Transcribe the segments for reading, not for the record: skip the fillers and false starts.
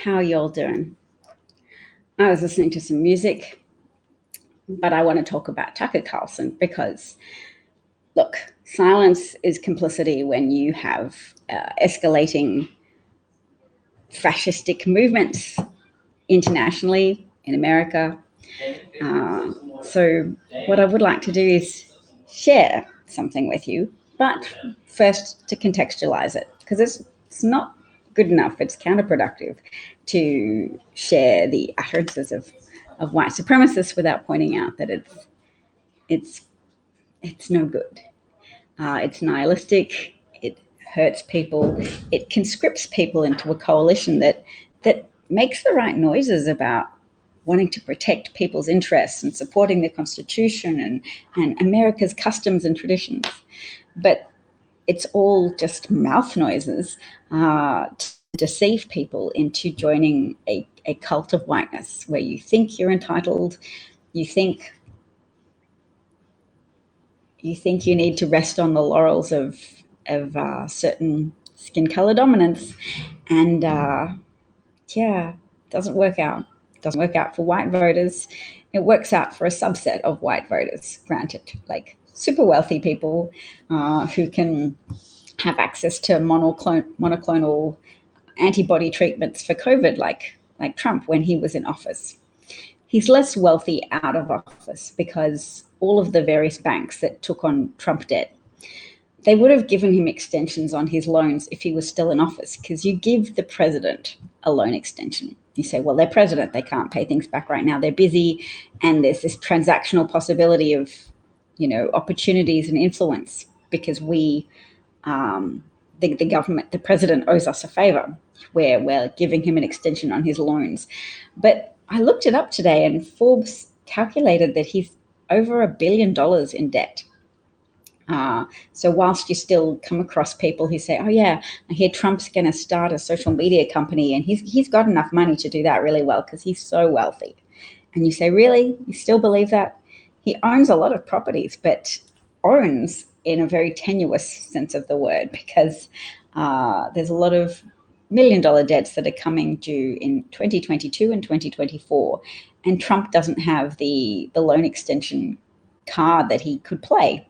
How y'all doing? I was listening to some music, but I want to talk about Tucker Carlson because, look, silence is complicity when you have escalating fascistic movements internationally in America. So what I would like to do is share something with you, but first to contextualize it, because it's not good enough. It's counterproductive to share the utterances of white supremacists without pointing out that it's no good. It's nihilistic. It hurts people. It conscripts people into a coalition that makes the right noises about wanting to protect people's interests and supporting the Constitution and America's customs and traditions. But it's all just mouth noises to deceive people into joining a cult of whiteness where you think you're entitled, you think you need to rest on the laurels of certain skin color dominance, and doesn't work out. Doesn't work out for white voters. It works out for a subset of white voters, granted, like super wealthy people who can have access to monoclonal antibody treatments for COVID, like Trump when he was in office. He's less wealthy out of office because all of the various banks that took on Trump debt, they would have given him extensions on his loans if he was still in office, because you give the president a loan extension. You say, well, they're president, they can't pay things back right now, they're busy, and there's this transactional possibility of, opportunities and influence because we, the government, the president owes us a favor where we're giving him an extension on his loans. But I looked it up today, and Forbes calculated that he's over $1 billion in debt. So whilst you still come across people who say, oh yeah, I hear Trump's going to start a social media company and he's got enough money to do that really well because he's so wealthy. And you say, really? You still believe that? He owns a lot of properties, but owns in a very tenuous sense of the word, because there's a lot of $1 million debts that are coming due in 2022 and 2024. And Trump doesn't have the loan extension card that he could play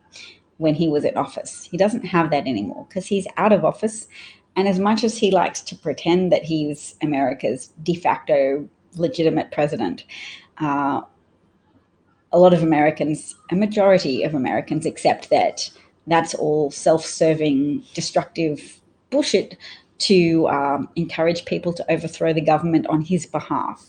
when he was in office. He doesn't have that anymore because he's out of office. And as much as he likes to pretend that he's America's de facto legitimate president, a lot of Americans, a majority of Americans, accept that that's all self-serving, destructive bullshit to encourage people to overthrow the government on his behalf.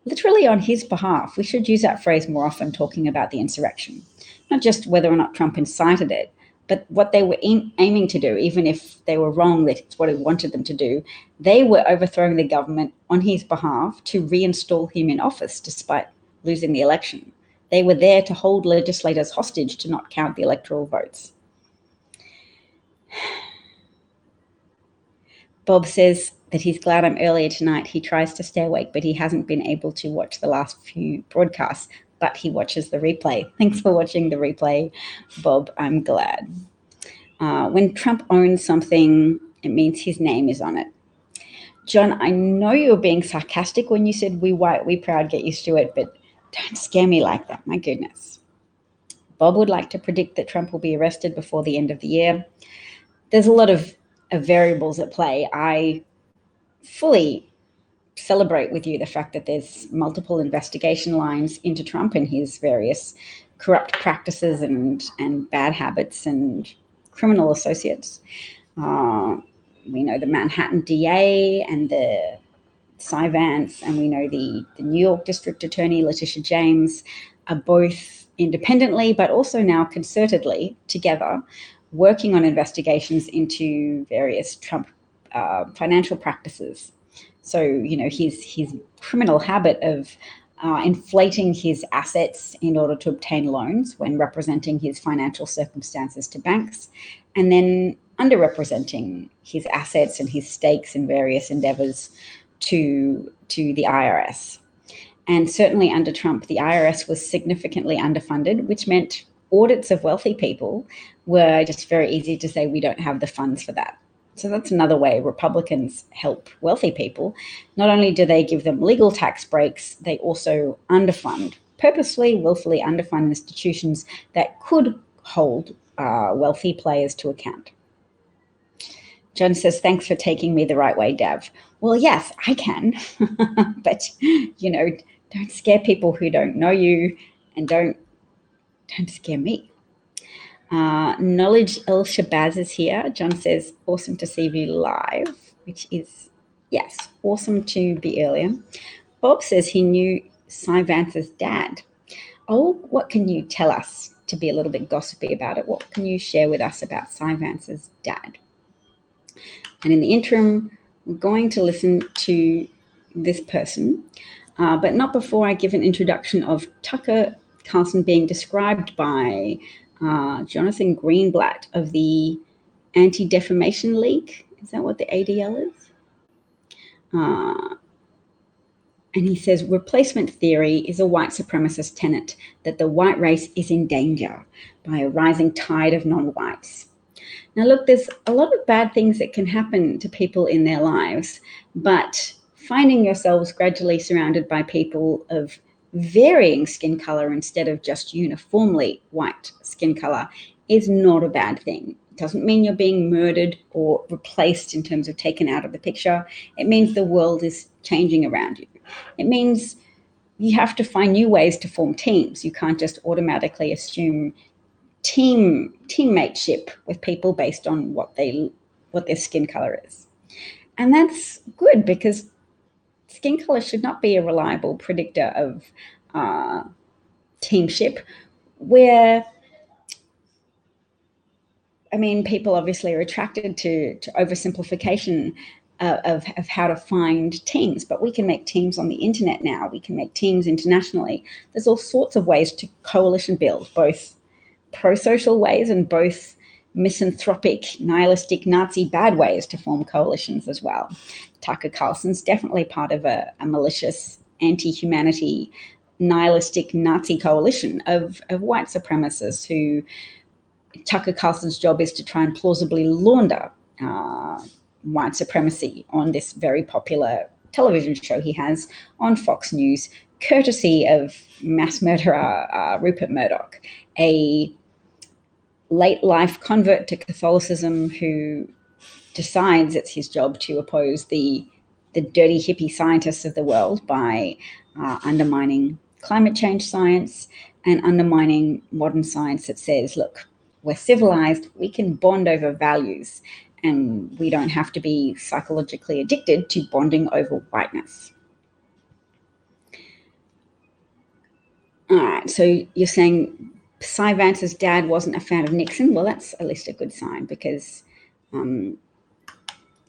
Literally on his behalf. We should use that phrase more often talking about the insurrection. Not just whether or not Trump incited it, but what they were aiming to do, even if they were wrong that it's what he wanted them to do. They were overthrowing the government on his behalf to reinstall him in office despite losing the election. They were there to hold legislators hostage to not count the electoral votes. Bob says that he's glad I'm earlier tonight. He tries to stay awake, but he hasn't been able to watch the last few broadcasts, but he watches the replay. Thanks for watching the replay, Bob. I'm glad. When Trump owns something, it means his name is on it. John, I know you were being sarcastic when you said we white, we proud, get used to it, but don't scare me like that. My goodness. Bob would like to predict that Trump will be arrested before the end of the year. There's a lot of variables at play. I fully celebrate with you the fact that there's multiple investigation lines into Trump and his various corrupt practices and bad habits and criminal associates. We know the Manhattan DA and the Cy Vance, and we know the New York District Attorney, Letitia James, are both independently, but also now concertedly together, working on investigations into various Trump financial practices. So, his criminal habit of inflating his assets in order to obtain loans when representing his financial circumstances to banks, and then underrepresenting his assets and his stakes in various endeavors to the IRS. And certainly under Trump, the IRS was significantly underfunded, which meant audits of wealthy people were just very easy to say, we don't have the funds for that. So that's another way Republicans help wealthy people. Not only do they give them legal tax breaks, they also underfund, purposely, willfully underfund institutions that could hold wealthy players to account. John says, thanks for taking me the right way, Dav. Well, yes, I can. But, don't scare people who don't know you, and don't scare me. Knowledge El Shabazz is here. John says, awesome to see you live, which is, yes, awesome to be earlier. Bob says he knew Cy Vance's dad. Oh, what can you tell us, to be a little bit gossipy about it? What can you share with us about Cy Vance's dad? And in the interim, we're going to listen to this person, but not before I give an introduction of Tucker Carlson being described by Jonathan Greenblatt of the Anti-Defamation League. Is that what the ADL is? And he says, replacement theory is a white supremacist tenet that the white race is in danger by a rising tide of non-whites. Now, look, there's a lot of bad things that can happen to people in their lives, but finding yourselves gradually surrounded by people of varying skin color instead of just uniformly white skin color is not a bad thing. It doesn't mean you're being murdered or replaced in terms of taken out of the picture. It means the world is changing around you. It means you have to find new ways to form teams. You can't just automatically assume teammateship with people based on what their skin color is. And that's good, because skin color should not be a reliable predictor of teamship, where people obviously are attracted to oversimplification of how to find teams, but we can make teams on the internet now. We can make teams internationally. There's all sorts of ways to coalition build, both pro-social ways and both misanthropic, nihilistic, Nazi bad ways to form coalitions as well. Tucker Carlson's definitely part of a malicious, anti-humanity, nihilistic Nazi coalition of white supremacists who Tucker Carlson's job is to try and plausibly launder white supremacy on this very popular television show he has on Fox News, courtesy of mass murderer Rupert Murdoch, a late life convert to Catholicism who decides it's his job to oppose the dirty hippie scientists of the world by undermining climate change science and undermining modern science that says, look, we're civilized, we can bond over values, and we don't have to be psychologically addicted to bonding over whiteness. All right, so you're saying Cy Vance's dad wasn't a fan of Nixon? Well, that's at least a good sign, because,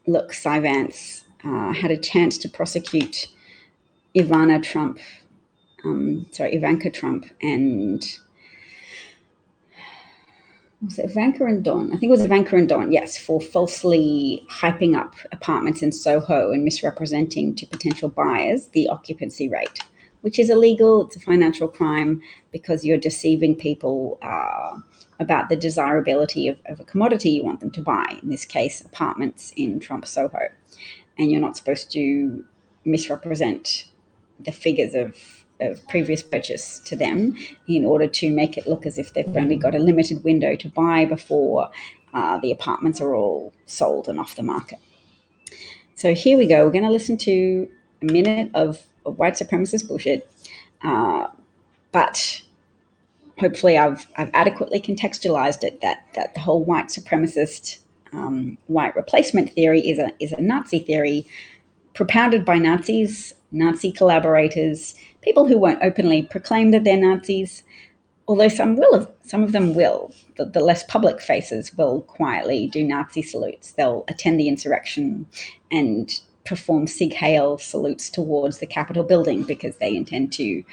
look, Cy Vance had a chance to prosecute Ivanka Trump, and was it Ivanka and Don? I think it was Ivanka and Don, yes, for falsely hyping up apartments in Soho and misrepresenting to potential buyers the occupancy rate, which is illegal. It's a financial crime because you're deceiving people about the desirability of a commodity you want them to buy, in this case, apartments in Trump Soho. And you're not supposed to misrepresent the figures of previous purchase to them in order to make it look as if they've only got a limited window to buy before the apartments are all sold and off the market. So here we go. We're going to listen to a minute of white supremacist bullshit, but hopefully I've adequately contextualized it that the whole white supremacist white replacement theory is a Nazi theory propounded by Nazis, Nazi collaborators, people who won't openly proclaim that they're Nazis, although some of them will. The less public faces will quietly do Nazi salutes. They'll attend the insurrection and perform Sieg Heil salutes towards the Capitol building because they intend to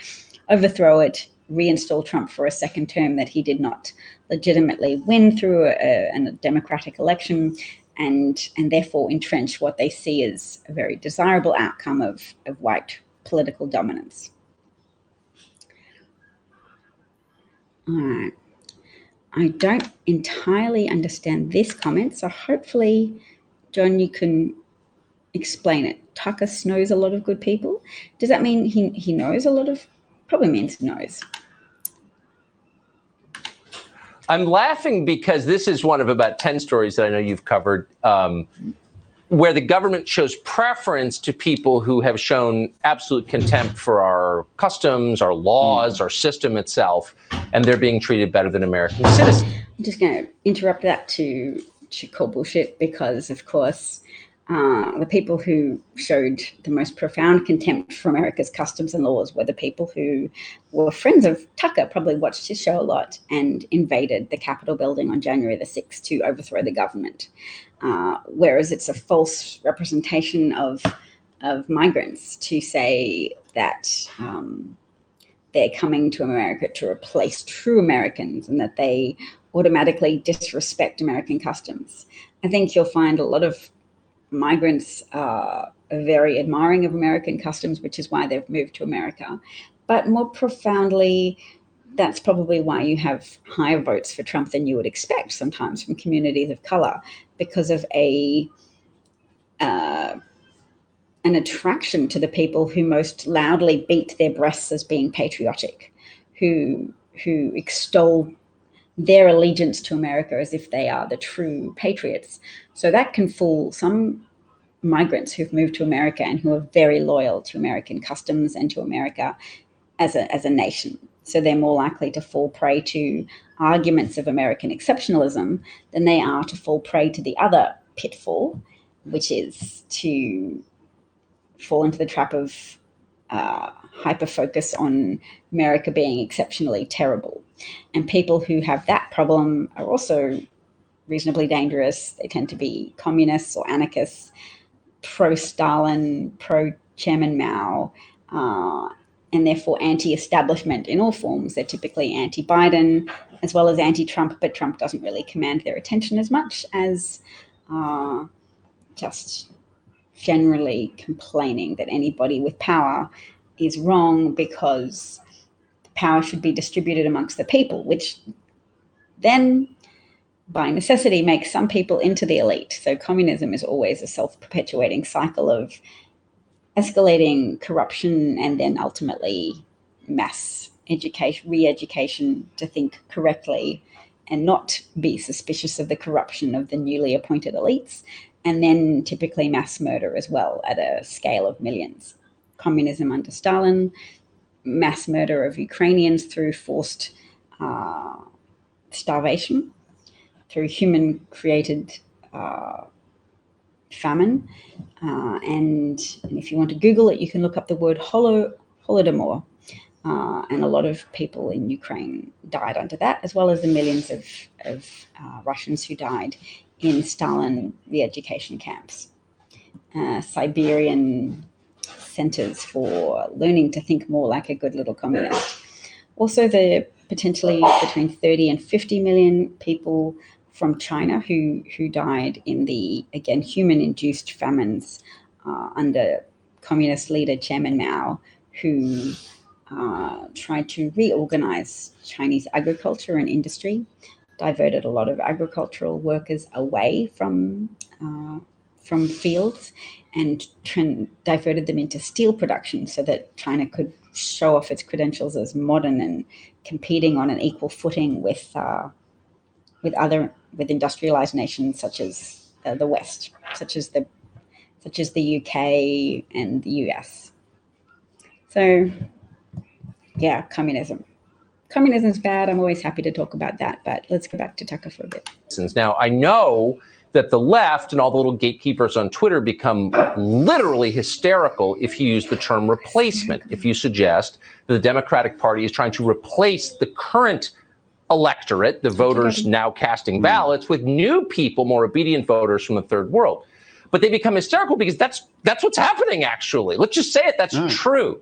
overthrow it, reinstall Trump for a second term that he did not legitimately win through a democratic election, and therefore entrench what they see as a very desirable outcome of white political dominance. All right. I don't entirely understand this comment, so hopefully John, you can explain it. Tucker knows a lot of good people. Does that mean he knows a lot of? Probably means knows. I'm laughing because this is one of about 10 stories that I know you've covered, where the government shows preference to people who have shown absolute contempt for our customs, our laws, our system itself, and they're being treated better than American citizens. I'm just going to interrupt that to call bullshit because, of course, the people who showed the most profound contempt for America's customs and laws were the people who were friends of Tucker, probably watched his show a lot, and invaded the Capitol building on January the 6th to overthrow the government. Whereas it's a false representation of migrants to say that they're coming to America to replace true Americans and that they automatically disrespect American customs. I think you'll find a lot of migrants are very admiring of American customs, which is why they've moved to America. But more profoundly, that's probably why you have higher votes for Trump than you would expect sometimes from communities of color, because of an attraction to the people who most loudly beat their breasts as being patriotic, who extol their allegiance to America as if they are the true patriots. So that can fool some migrants who've moved to America and who are very loyal to American customs and to America as a nation. So they're more likely to fall prey to arguments of American exceptionalism than they are to fall prey to the other pitfall, which is to fall into the trap of hyper-focus on America being exceptionally terrible. And people who have that problem are also reasonably dangerous. They tend to be communists or anarchists, pro-Stalin, pro-Chairman Mao, and therefore anti-establishment in all forms. They're typically anti-Biden as well as anti-Trump, but Trump doesn't really command their attention as much as just generally complaining that anybody with power is wrong because power should be distributed amongst the people, which then by necessity makes some people into the elite. So communism is always a self-perpetuating cycle of escalating corruption and then ultimately mass education, re-education to think correctly and not be suspicious of the corruption of the newly appointed elites, and then typically mass murder as well at a scale of millions. Communism under Stalin, mass murder of Ukrainians through forced starvation, through human-created famine. And if you want to Google it, you can look up the word Holodomor. And a lot of people in Ukraine died under that, as well as the millions of Russians who died in Stalin re-education camps. Siberian centers for learning to think more like a good little communist. Also, the potentially between 30 and 50 million people from China who died in the, again, human-induced famines under communist leader Chairman Mao, who tried to reorganize Chinese agriculture and industry, diverted a lot of agricultural workers away from fields and diverted them into steel production so that China could show off its credentials as modern and competing on an equal footing with industrialized nations such as the West, such as the UK and the US. So, yeah, communism. Communism's bad. I'm always happy to talk about that, but let's go back to Tucker for a bit. Now, I know that the left and all the little gatekeepers on Twitter become literally hysterical if you use the term replacement, if you suggest that the Democratic Party is trying to replace the current electorate, the voters now casting ballots, with new people, more obedient voters from the third world. But they become hysterical because that's what's happening, actually. Let's just say it, that's true.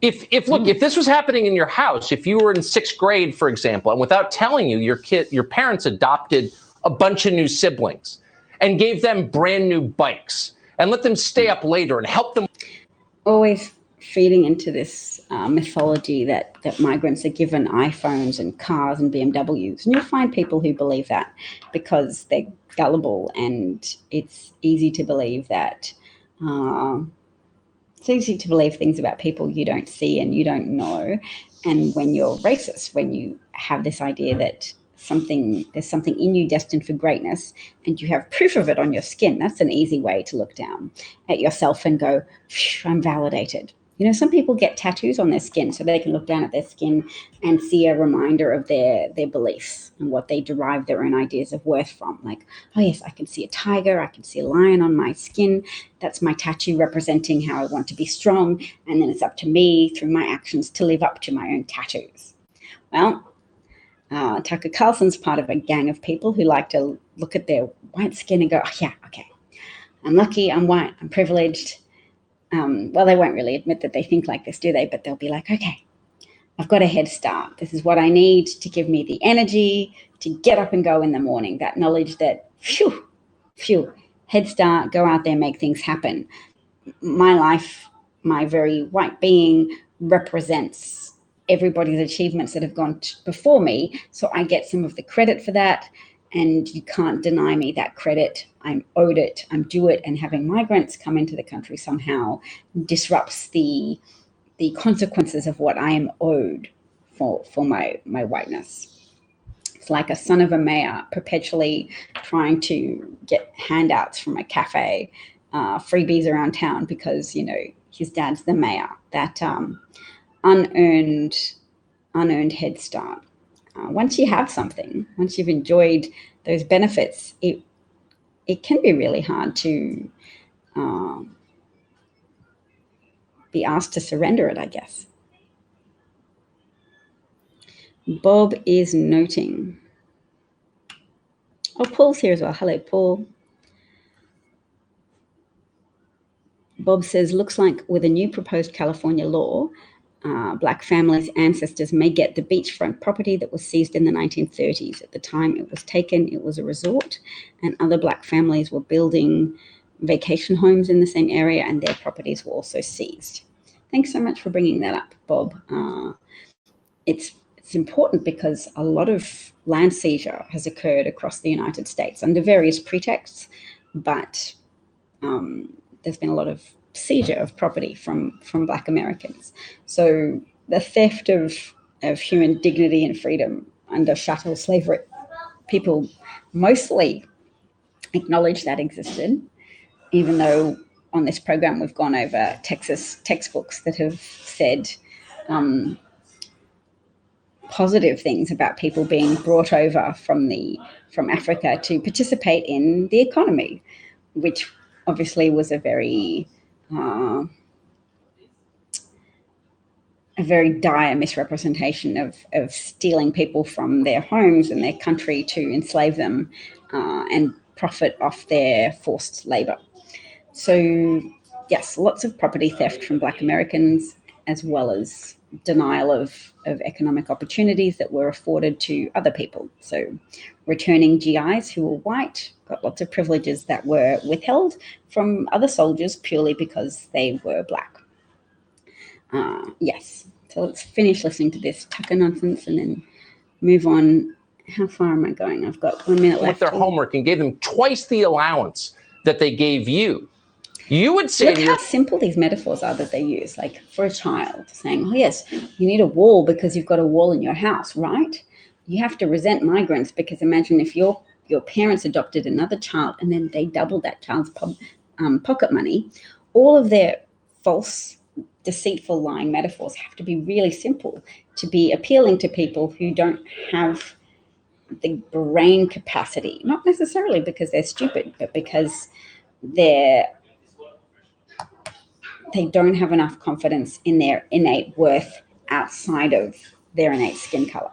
If this was happening in your house, if you were in 6th grade, for example, and without telling you, your parents adopted a bunch of new siblings and gave them brand new bikes and let them stay up later and help them. Always feeding into this mythology that migrants are given iPhones and cars and BMWs. And you'll find people who believe that because they're gullible, and it's easy to believe that it's easy to believe things about people you don't see and you don't know. And when you're racist, when you have this idea that there's something in you destined for greatness, and you have proof of it on your skin, that's an easy way to look down at yourself and go, I'm validated. You know, some people get tattoos on their skin so they can look down at their skin and see a reminder of their beliefs and what they derive their own ideas of worth from. Like, oh yes, I can see a tiger, I can see a lion on my skin. That's my tattoo representing how I want to be strong. And then it's up to me through my actions to live up to my own tattoos. Well, Tucker Carlson's part of a gang of people who like to look at their white skin and go, oh yeah, okay, I'm lucky, I'm white, I'm privileged. Well, they won't really admit that they think like this, do they? But they'll be like, okay, I've got a head start. This is what I need to give me the energy to get up and go in the morning. That knowledge that, phew, head start, go out there, make things happen. My life, my very white being represents everybody's achievements that have gone before me. So I get some of the credit for that. And you can't deny me that credit. I'm owed it. I'm due it. And having migrants come into the country somehow disrupts the consequences of what I am owed for my whiteness. It's like a son of a mayor perpetually trying to get handouts from a cafe, freebies around town because, you know, his dad's the mayor. That unearned head start. Once you have something, once you've enjoyed those benefits, it can be really hard to be asked to surrender it, I guess. Bob is noting. Oh, Paul's here as well. Hello, Paul. Bob says, looks like with a new proposed California law, Black families' ancestors may get the beachfront property that was seized in the 1930s. At the time it was taken, it was a resort, and other Black families were building vacation homes in the same area, and their properties were also seized. Thanks so much for bringing that up, Bob. It's important because a lot of land seizure has occurred across the United States under various pretexts, but there's been a lot of seizure of property from Black Americans. So the theft of human dignity and freedom under chattel slavery, people mostly acknowledge that existed, even though on this program we've gone over Texas textbooks that have said positive things about people being brought over from Africa to participate in the economy, which obviously was a very dire misrepresentation of stealing people from their homes and their country to enslave them and profit off their forced labor. So yes, lots of property theft from Black Americans, as well as denial of economic opportunities that were afforded to other people. So returning GIs who were white got lots of privileges that were withheld from other soldiers purely because they were Black. Yes, so let's finish listening to this Tucker nonsense and then move on. How far am I going? I've got 1 minute left. With their homework and gave them twice the allowance that they gave you. You would say look how simple these metaphors are that they use, like for a child saying, oh yes, you need a wall because you've got a wall in your house, right? You have to resent migrants because imagine if your parents adopted another child and then they doubled that child's pocket money. All of their false, deceitful, lying metaphors have to be really simple to be appealing to people who don't have the brain capacity, not necessarily because they're stupid, but because they don't have enough confidence in their innate worth outside of their innate skin color.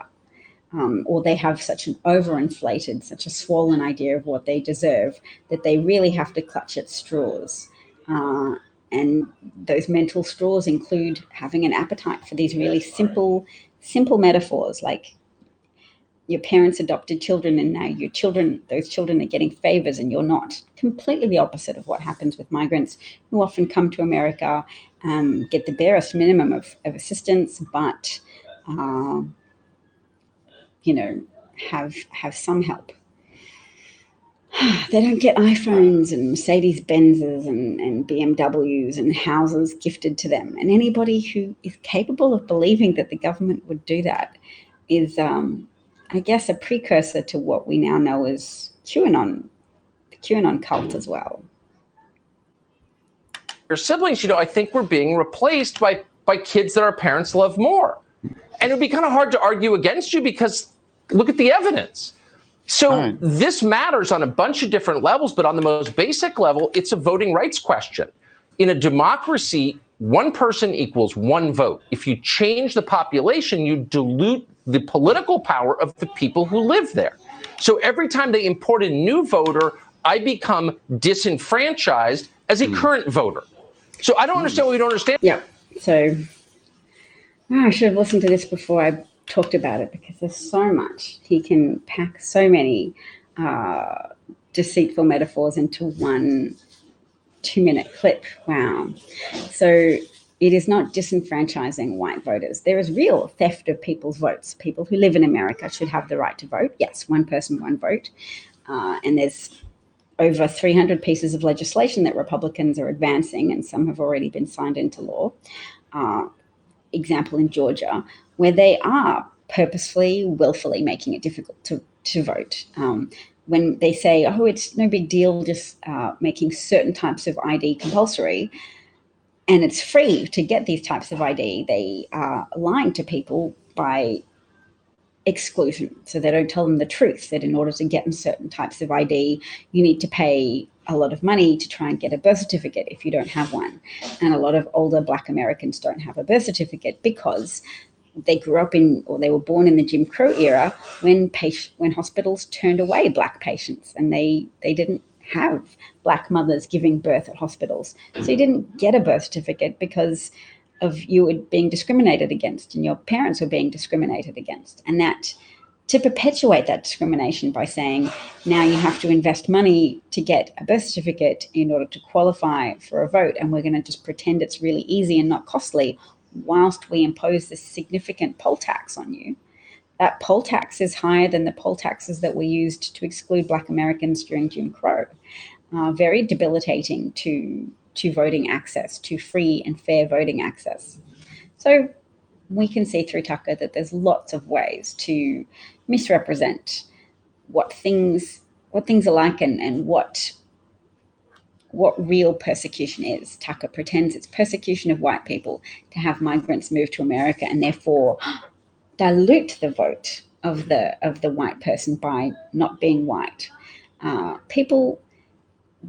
Or they have such an overinflated, such a swollen idea of what they deserve that they really have to clutch at straws. And those mental straws include having an appetite for these really simple metaphors, like your parents adopted children and now those children are getting favors and you're not. Completely the opposite of what happens with migrants who often come to America get the barest minimum of assistance, but have some help. They don't get iPhones and Mercedes Benzes and BMWs and houses gifted to them. And anybody who is capable of believing that the government would do that is, I guess, a precursor to what we now know as QAnon, the QAnon cult as well. Your siblings, I think we're being replaced by kids that our parents love more. And it would be kind of hard to argue against you because look at the evidence. So this matters on a bunch of different levels, but on the most basic level, it's a voting rights question. In a democracy, one person equals one vote. If you change the population, you dilute the political power of the people who live there. So every time they import a new voter, I become disenfranchised as a current voter. So I don't understand what we don't understand. Yeah. So I should have listened to this before I talked about it, because there's so much. He can pack so many deceitful metaphors into one 2-minute clip. Wow. So it is not disenfranchising white voters. There is real theft of people's votes. People who live in America should have the right to vote. Yes, one person, one vote. And there's over 300 pieces of legislation that Republicans are advancing, and some have already been signed into law. Example in Georgia, where they are purposefully, willfully making it difficult to vote. When they say, oh, it's no big deal, just making certain types of ID compulsory, and it's free to get these types of ID, they are lying to people by exclusion. So they don't tell them the truth, that in order to get them certain types of ID, you need to pay a lot of money to try and get a birth certificate if you don't have one. And a lot of older Black Americans don't have a birth certificate because they grew up in, or they were born in the Jim Crow era when hospitals turned away Black patients, and they didn't have Black mothers giving birth at hospitals. So you didn't get a birth certificate because of you were being discriminated against and your parents were being discriminated against. And that, to perpetuate that discrimination by saying, now you have to invest money to get a birth certificate in order to qualify for a vote, and we're going to just pretend it's really easy and not costly whilst we impose this significant poll tax on you. That poll tax is higher than the poll taxes that were used to exclude Black Americans during Jim Crow. Very debilitating to voting access, to free and fair voting access. So we can see through Tucker that there's lots of ways to misrepresent what things are like and what real persecution is. Tucker pretends it's persecution of white people to have migrants move to America and therefore dilute the vote of the white person by not being white. People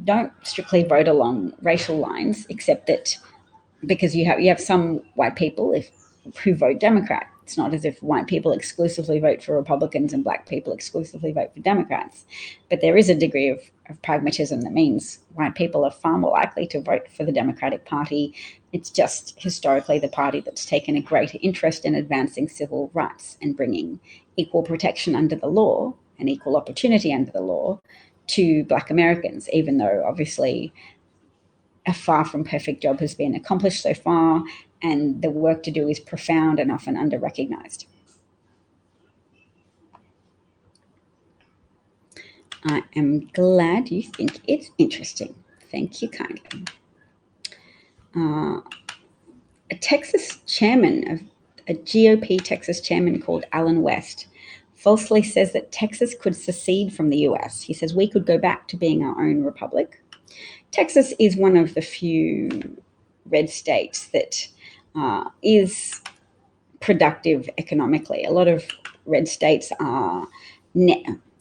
don't strictly vote along racial lines, except that because you have some white people who vote Democrat. It's not as if white people exclusively vote for Republicans and Black people exclusively vote for Democrats. But there is a degree of pragmatism that means white people are far more likely to vote for the Democratic Party. It's just historically the party that's taken a greater interest in advancing civil rights and bringing equal protection under the law and equal opportunity under the law to Black Americans, even though obviously a far from perfect job has been accomplished so far, and the work to do is profound and often under-recognized. I am glad you think it's interesting. Thank you kindly. A GOP Texas chairman called Alan West falsely says that Texas could secede from the US. He says we could go back to being our own republic. Texas is one of the few red states that is productive economically. A lot of red states are,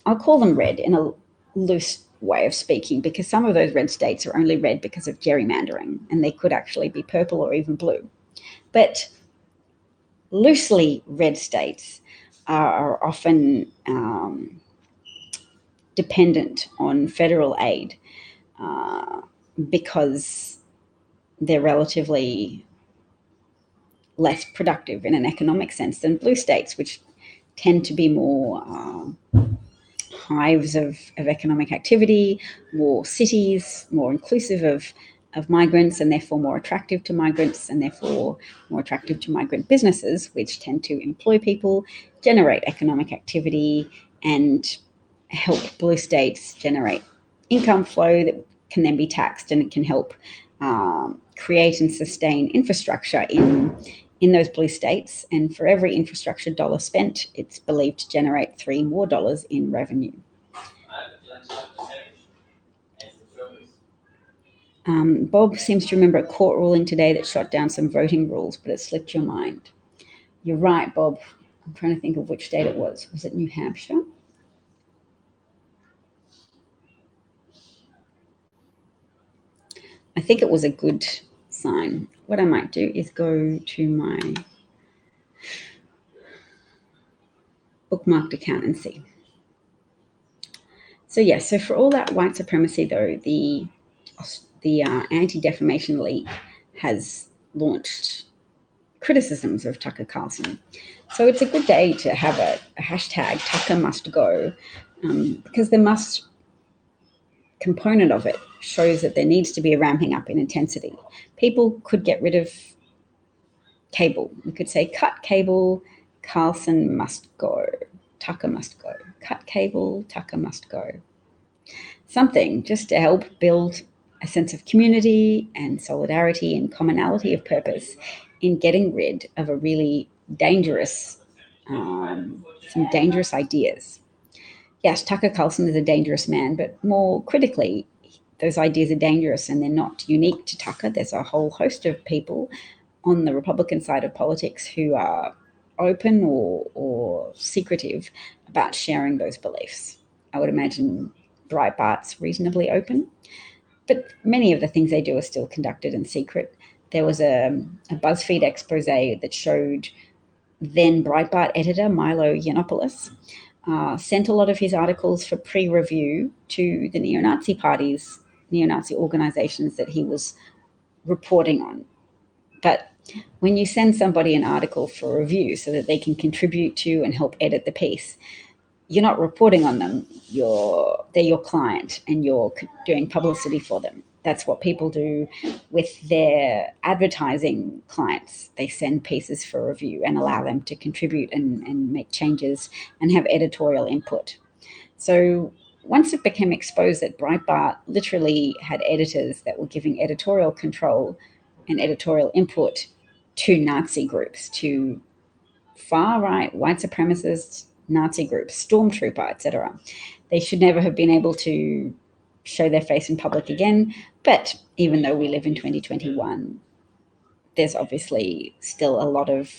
I'll call them red in a loose way of speaking, because some of those red states are only red because of gerrymandering, and they could actually be purple or even blue. But loosely red states are often dependent on federal aid because they're relatively less productive in an economic sense than blue states, which tend to be more hives of economic activity, more cities, more inclusive of migrants and therefore more attractive to migrants and therefore more attractive to migrant businesses, which tend to employ people, generate economic activity, and help blue states generate income flow that can then be taxed, and it can help create and sustain infrastructure in those blue states. And for every infrastructure dollar spent, it's believed to generate $3 more in revenue. Bob seems to remember a court ruling today that shot down some voting rules, but it slipped your mind. You're right, Bob. I'm trying to think of which state it was. Was it New Hampshire? I think it was a good sign. What I might do is go to my bookmarked account and see. So yes, so for all that white supremacy, though, the Anti-Defamation League has launched criticisms of Tucker Carlson. So it's a good day to have a hashtag Tucker must go, because the must component of it shows that there needs to be a ramping up in intensity. People could get rid of cable. We could say cut cable, Carlson must go, Tucker must go. Cut cable, Tucker must go. Something just to help build a sense of community and solidarity and commonality of purpose in getting rid of a really dangerous, some dangerous ideas. Yes, Tucker Carlson is a dangerous man, but more critically, those ideas are dangerous and they're not unique to Tucker. There's a whole host of people on the Republican side of politics who are open or secretive about sharing those beliefs. I would imagine Breitbart's reasonably open, but many of the things they do are still conducted in secret. There was a BuzzFeed expose that showed then Breitbart editor Milo Yiannopoulos sent a lot of his articles for pre-review to the neo-Nazi parties, neo-Nazi organizations that he was reporting on. But when you send somebody an article for review so that they can contribute to and help edit the piece, you're not reporting on them. They're your client and you're doing publicity for them. That's what people do with their advertising clients. They send pieces for review and allow them to contribute and make changes and have editorial input. So once it became exposed that Breitbart literally had editors that were giving editorial control and editorial input to Nazi groups, to far-right white supremacist Nazi groups, Stormtrooper, etc. They should never have been able to show their face in public again. But even though we live in 2021, there's obviously still a lot of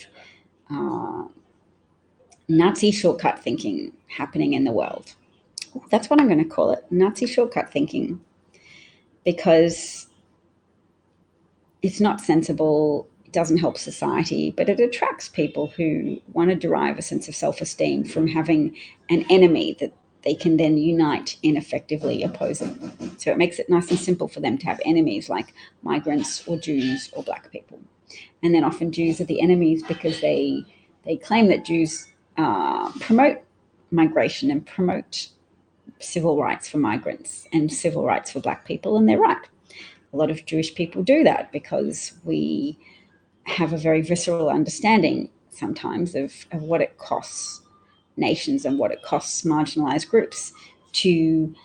Nazi shortcut thinking happening in the world. That's what I'm going to call it, Nazi shortcut thinking, because it's not sensible. It doesn't help society, but it attracts people who want to derive a sense of self-esteem from having an enemy that they can then unite in effectively opposing. So it makes it nice and simple for them to have enemies like migrants or Jews or Black people. And then often Jews are the enemies because they claim that Jews promote migration and promote civil rights for migrants and civil rights for Black people, and they're right. A lot of Jewish people do that because we have a very visceral understanding sometimes of what it costs nations and what it costs marginalized groups to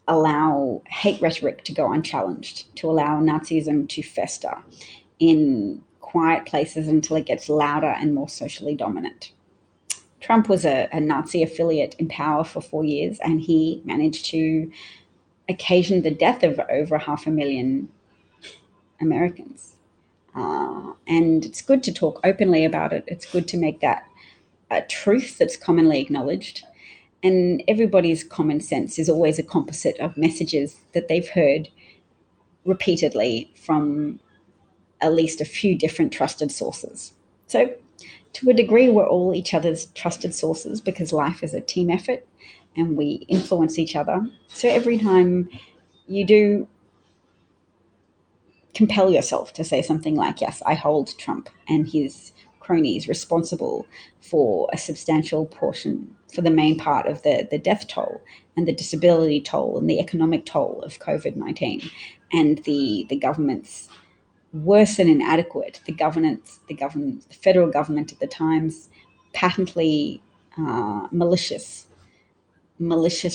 allow hate rhetoric to go unchallenged, to allow Nazism to fester in quiet places until it gets louder and more socially dominant. Trump was a Nazi affiliate in power for 4 years, and he managed to occasion the death of over 500,000 Americans. And it's good to talk openly about it. It's good to make that a truth that's commonly acknowledged. And everybody's common sense is always a composite of messages that they've heard repeatedly from at least a few different trusted sources. So to a degree, we're all each other's trusted sources because life is a team effort and we influence each other. So every time you do compel yourself to say something like, yes, I hold Trump and his cronies responsible for a substantial portion, for the main part of the death toll and the disability toll and the economic toll of COVID-19, and the government's worse than inadequate. The federal government at the time's patently malicious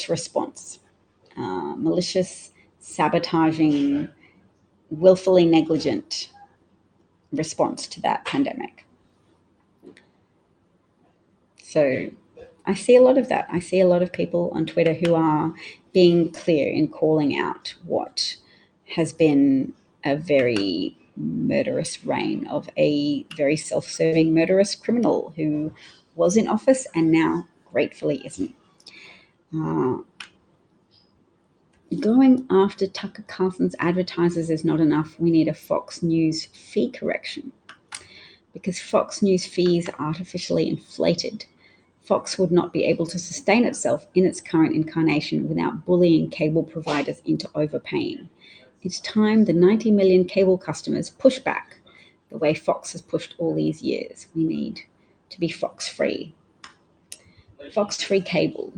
response, malicious, sabotaging, willfully negligent response to that pandemic. So I see a lot of that. I see a lot of people on Twitter who are being clear in calling out what has been a very murderous reign of a very self-serving murderous criminal who was in office and now gratefully isn't. Going after Tucker Carlson's advertisers is not enough. We need a Fox News fee correction, because Fox News fees are artificially inflated. Fox would not be able to sustain itself in its current incarnation without bullying cable providers into overpaying. It's time the 90 million cable customers push back the way Fox has pushed all these years. We need to be Fox-free. Fox-free cable.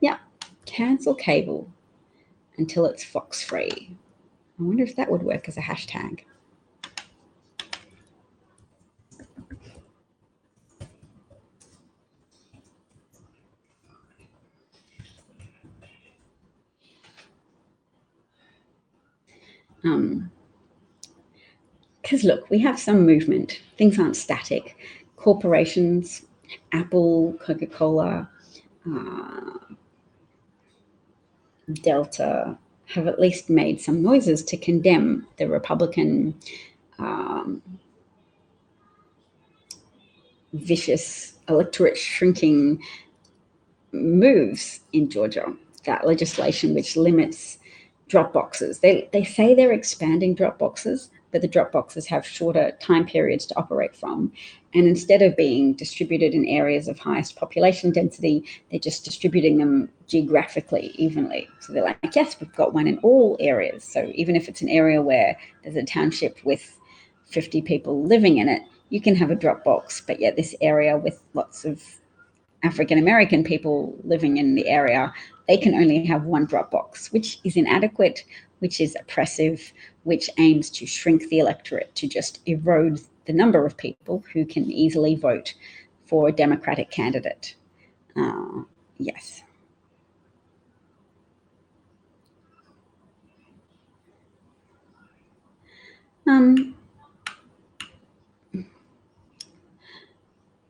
Yeah, cancel cable until it's Fox-free. I wonder if that would work as a hashtag. Because look, we have some movement. Things aren't static. Corporations, Apple, Coca-Cola, Delta, have at least made some noises to condemn the Republican vicious electorate shrinking moves in Georgia. That legislation which limits drop boxes. They say they're expanding drop boxes, but the drop boxes have shorter time periods to operate from. And instead of being distributed in areas of highest population density, they're just distributing them geographically evenly. So they're like, yes, we've got one in all areas. So even if it's an area where there's a township with 50 people living in it, you can have a drop box. But yet this area with lots of African-American people living in the area, they can only have one drop box, which is inadequate, which is oppressive, which aims to shrink the electorate, to just erode the number of people who can easily vote for a Democratic candidate. Yes.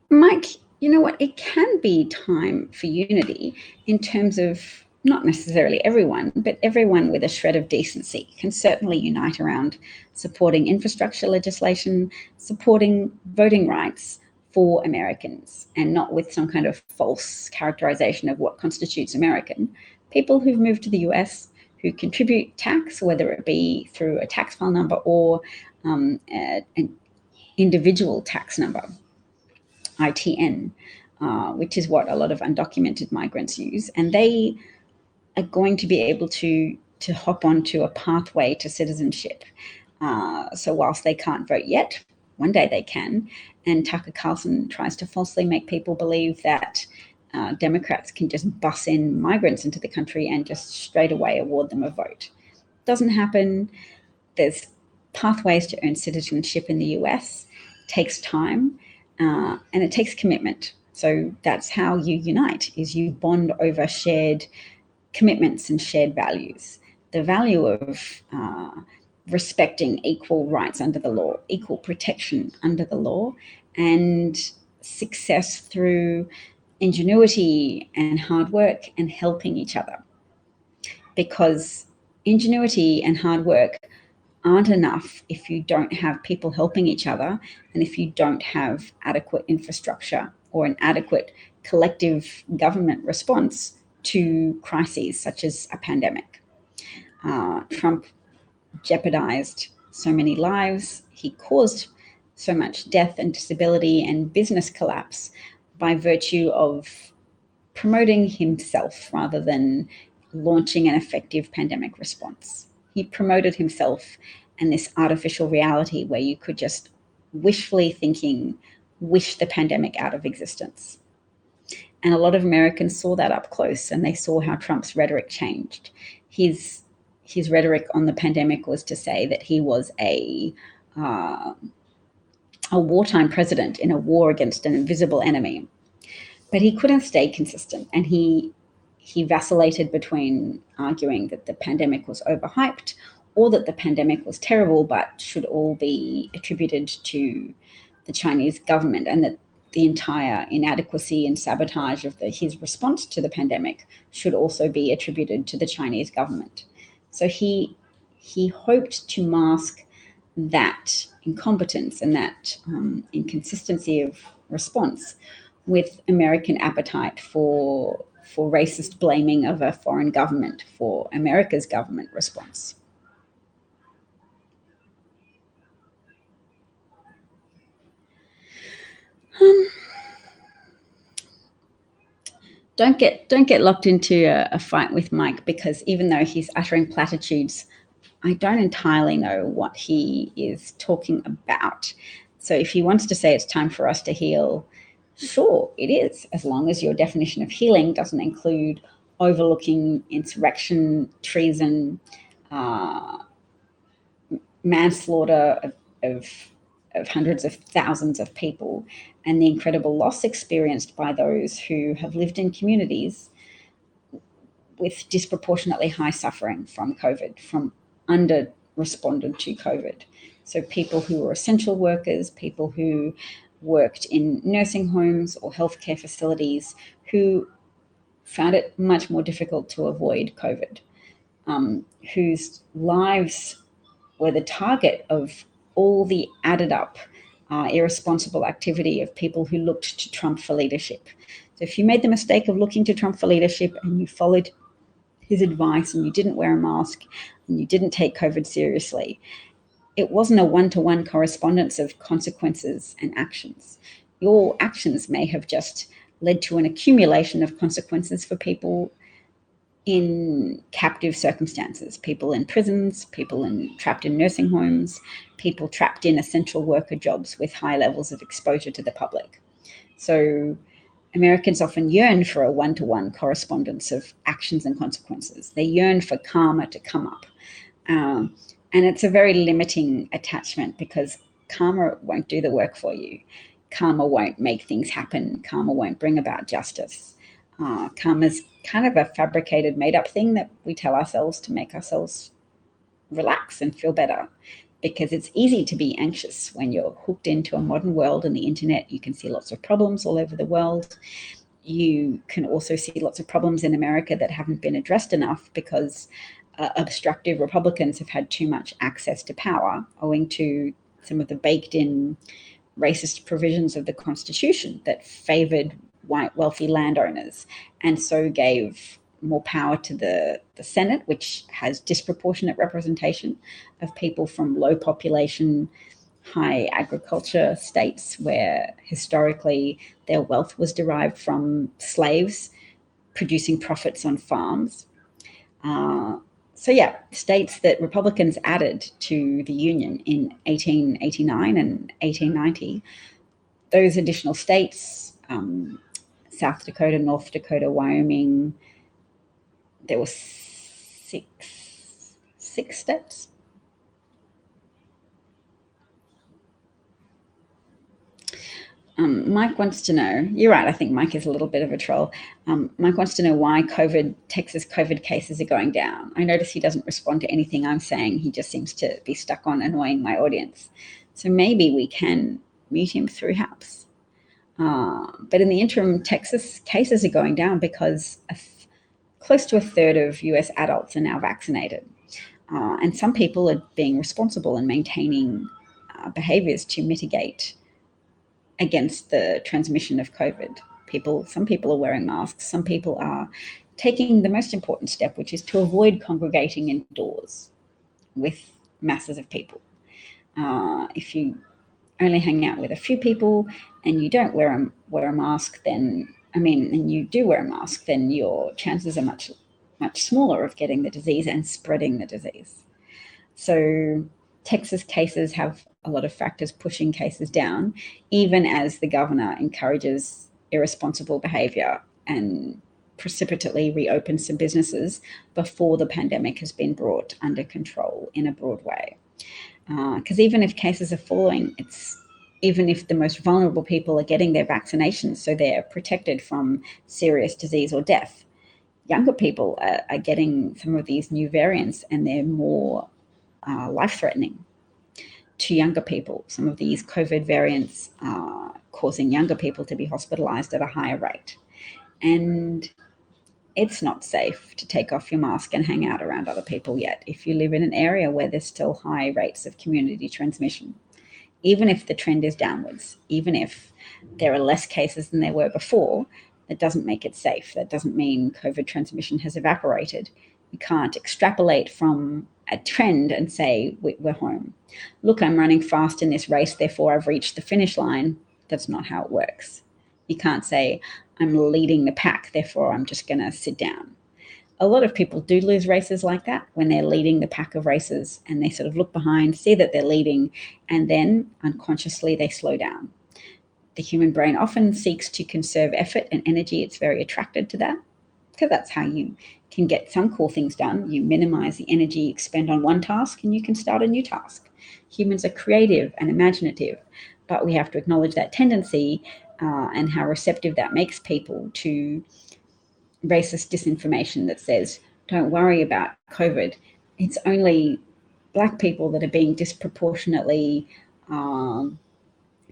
Mike, you know what? It can be time for unity in terms of not necessarily everyone, but everyone with a shred of decency can certainly unite around supporting infrastructure legislation, supporting voting rights for Americans, and not with some kind of false characterization of what constitutes American. People who've moved to the US, who contribute tax, whether it be through a tax file number or an individual tax number, ITN, which is what a lot of undocumented migrants use. And they are going to be able to hop onto a pathway to citizenship. So whilst they can't vote yet, one day they can. And Tucker Carlson tries to falsely make people believe that Democrats can just bus in migrants into the country and just straight away award them a vote. Doesn't happen. There's pathways to earn citizenship in the US. It takes time and it takes commitment. So that's how you unite, is you bond over shared commitments and shared values. The value of respecting equal rights under the law, equal protection under the law, and success through ingenuity and hard work and helping each other. Because ingenuity and hard work aren't enough if you don't have people helping each other and if you don't have adequate infrastructure or an adequate collective government response to crises such as a pandemic. Trump jeopardized so many lives. He caused so much death and disability and business collapse by virtue of promoting himself rather than launching an effective pandemic response. He promoted himself and this artificial reality where you could just wishfully thinking, wish the pandemic out of existence. And a lot of Americans saw that up close, and they saw how Trump's rhetoric changed. His his rhetoric on the pandemic was to say that he was a wartime president in a war against an invisible enemy. But he couldn't stay consistent, and he vacillated between arguing that the pandemic was overhyped or that the pandemic was terrible but should all be attributed to the Chinese government, and that the entire inadequacy and sabotage of his response to the pandemic should also be attributed to the Chinese government. So he hoped to mask that incompetence and that inconsistency of response with American appetite for racist blaming of a foreign government for America's government response. Don't get locked into a fight with Mike, because even though he's uttering platitudes, I don't entirely know what he is talking about. So if he wants to say it's time for us to heal, sure, it is, as long as your definition of healing doesn't include overlooking insurrection, treason, manslaughter of hundreds of thousands of people, and the incredible loss experienced by those who have lived in communities with disproportionately high suffering from COVID, from under-responded to COVID. So people who were essential workers, people who worked in nursing homes or healthcare facilities, who found it much more difficult to avoid COVID, whose lives were the target of all the added up irresponsible activity of people who looked to Trump for leadership. So if you made the mistake of looking to Trump for leadership and you followed his advice and you didn't wear a mask and you didn't take COVID seriously, it wasn't a one-to-one correspondence of consequences and actions. Your actions may have just led to an accumulation of consequences for people in captive circumstances, people in prisons, people trapped in nursing homes, people trapped in essential worker jobs with high levels of exposure to the public. So Americans often yearn for a one-to-one correspondence of actions and consequences. They yearn for karma to come up. And it's a very limiting attachment, because karma won't do the work for you. Karma won't make things happen. Karma won't bring about justice. Karma's kind of a fabricated, made-up thing that we tell ourselves to make ourselves relax and feel better, because it's easy to be anxious when you're hooked into a modern world and the internet. You can see lots of problems all over the world. You can also see lots of problems in America that haven't been addressed enough because obstructive Republicans have had too much access to power, owing to some of the baked-in racist provisions of the Constitution that favored white wealthy landowners, and so gave more power to the Senate, which has disproportionate representation of people from low population, high agriculture states where historically their wealth was derived from slaves producing profits on farms. So yeah, states that Republicans added to the Union in 1889 and 1890, those additional states, South Dakota, North Dakota, Wyoming, there were six states. Mike wants to know, you're right, I think Mike is a little bit of a troll. Mike wants to know why Texas COVID cases are going down. I notice he doesn't respond to anything I'm saying. He just seems to be stuck on annoying my audience. So maybe we can mute him through House. But in the interim, Texas cases are going down because close to a third of US adults are now vaccinated. And some people are being responsible and maintaining behaviors to mitigate against the transmission of COVID. Some people are wearing masks. Some people are taking the most important step, which is to avoid congregating indoors with masses of people. If you only hang out with a few people and you don't wear a mask, and you do wear a mask, then your chances are much, much smaller of getting the disease and spreading the disease. So Texas cases have a lot of factors pushing cases down, even as the governor encourages irresponsible behavior and precipitately reopen some businesses before the pandemic has been brought under control in a broad way. Because even if cases are falling, even if the most vulnerable people are getting their vaccinations, so they're protected from serious disease or death, younger people are getting some of these new variants, and they're more life-threatening to younger people. Some of these COVID variants are causing younger people to be hospitalized at a higher rate. And it's not safe to take off your mask and hang out around other people yet if you live in an area where there's still high rates of community transmission. Even if the trend is downwards, even if there are less cases than there were before, that doesn't make it safe. That doesn't mean COVID transmission has evaporated. You can't extrapolate from a trend and say, we're home. Look, I'm running fast in this race, therefore I've reached the finish line. That's not how it works. You can't say, I'm leading the pack, therefore I'm just going to sit down. A lot of people do lose races like that when they're leading the pack of races, and they sort of look behind, see that they're leading, and then unconsciously they slow down. The human brain often seeks to conserve effort and energy. It's very attracted to that, because that's how you can get some cool things done. You minimize the energy you expend on one task and you can start a new task. Humans are creative and imaginative, but we have to acknowledge that tendency and how receptive that makes people to racist disinformation that says, don't worry about COVID. It's only Black people that are being disproportionately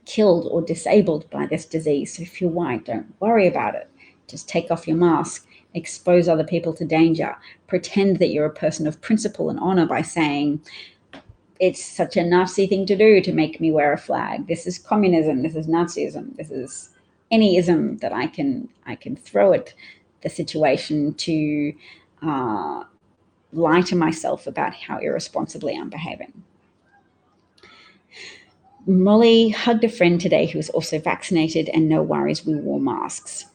killed or disabled by this disease. So if you're white, don't worry about it. Just take off your mask, expose other people to danger, pretend that you're a person of principle and honor by saying, it's such a Nazi thing to do to make me wear a flag. This is communism. This is Nazism. This is any ism that I can throw at the situation to lie to myself about how irresponsibly I'm behaving. Molly hugged a friend today who was also vaccinated, and no worries, we wore masks.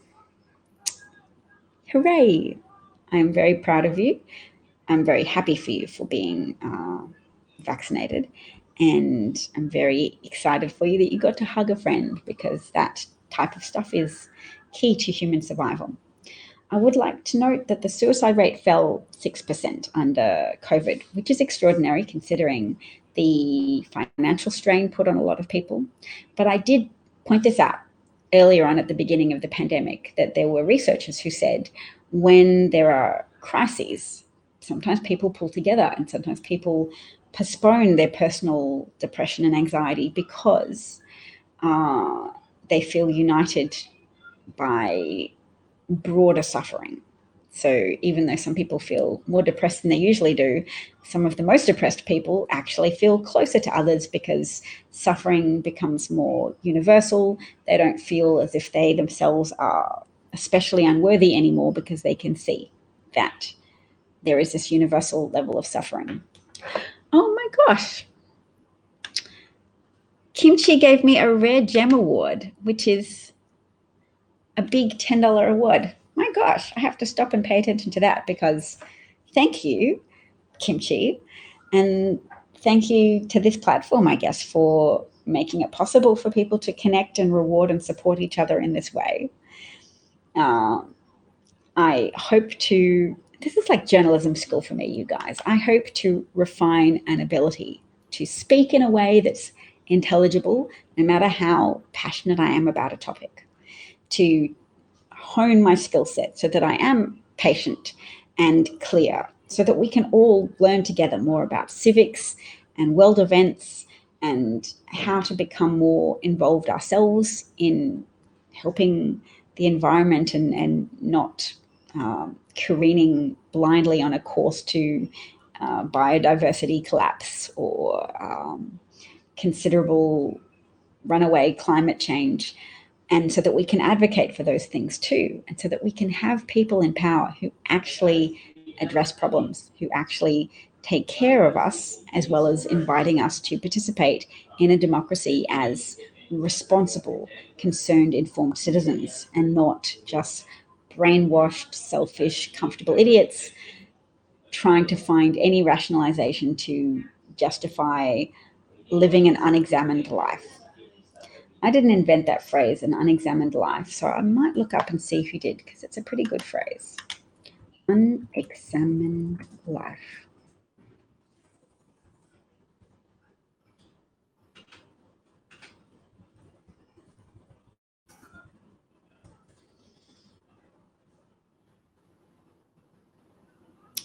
Hooray! I'm very proud of you. I'm very happy for you for being vaccinated. And I'm very excited for you that you got to hug a friend, because that type of stuff is key to human survival. I would like to note that the suicide rate fell 6% under COVID, which is extraordinary considering the financial strain put on a lot of people. But I did point this out earlier on at the beginning of the pandemic, that there were researchers who said when there are crises, sometimes people pull together and sometimes people postpone their personal depression and anxiety because they feel united by broader suffering. So even though some people feel more depressed than they usually do, some of the most depressed people actually feel closer to others because suffering becomes more universal. They don't feel as if they themselves are especially unworthy anymore, because they can see that there is this universal level of suffering. Oh my gosh. Kimchi gave me a Rare Gem Award, which is a big $10 award. My gosh, I have to stop and pay attention to that, because thank you, Kimchi. And thank you to this platform, I guess, for making it possible for people to connect and reward and support each other in this way. I hope to, this is like journalism school for me, you guys. I hope to refine an ability to speak in a way that's intelligible, no matter how passionate I am about a topic, to hone my skill set so that I am patient and clear, so that we can all learn together more about civics and world events and how to become more involved ourselves in helping the environment and not careening blindly on a course to biodiversity collapse or considerable runaway climate change. And so that we can advocate for those things too, and so that we can have people in power who actually address problems, who actually take care of us, as well as inviting us to participate in a democracy as responsible, concerned, informed citizens, and not just brainwashed, selfish, comfortable idiots trying to find any rationalization to justify living an unexamined life. I didn't invent that phrase, an unexamined life, so I might look up and see who did, because it's a pretty good phrase. Unexamined life.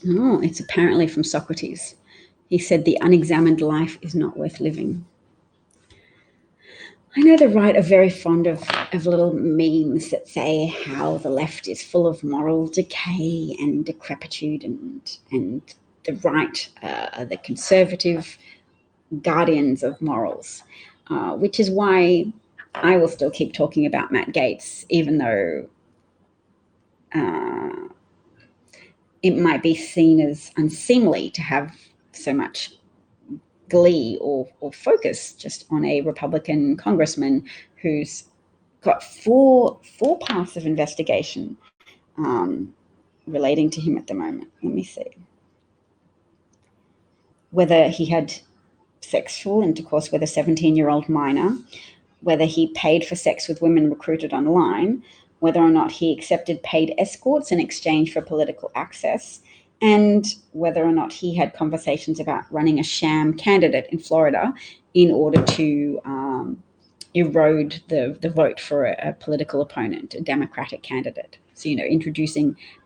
Oh, it's apparently from Socrates. He said the unexamined life is not worth living. I know the right are very fond of little memes that say how the left is full of moral decay and decrepitude, and the right are the conservative guardians of morals, which is why I will still keep talking about Matt Gaetz, even though it might be seen as unseemly to have so much glee or focus just on a Republican congressman who's got four paths of investigation relating to him at the moment. Let me see. Whether he had sexual intercourse with a 17-year-old minor, whether he paid for sex with women recruited online, whether or not he accepted paid escorts in exchange for political access, and whether or not he had conversations about running a sham candidate in Florida in order to erode the vote for a political opponent, a Democratic candidate. So,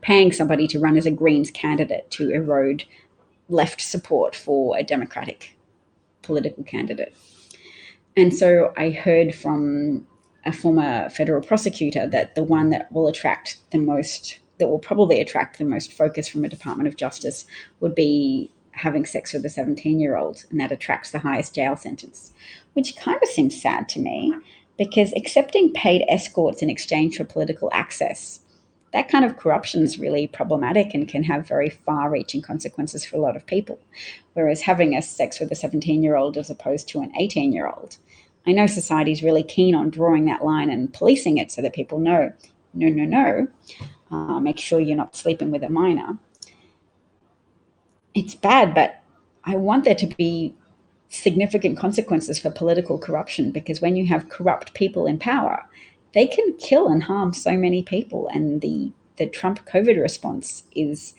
paying somebody to run as a Greens candidate to erode left support for a Democratic political candidate. And so I heard from a former federal prosecutor that the one that will probably attract the most focus from a Department of Justice would be having sex with a 17-year-old, and that attracts the highest jail sentence, which kind of seems sad to me, because accepting paid escorts in exchange for political access, that kind of corruption is really problematic and can have very far-reaching consequences for a lot of people. Whereas having a sex with a 17-year-old as opposed to an 18-year-old, I know society is really keen on drawing that line and policing it so that people know, no, make sure you're not sleeping with a minor. It's bad, but I want there to be significant consequences for political corruption, because when you have corrupt people in power, they can kill and harm so many people. And the Trump COVID response is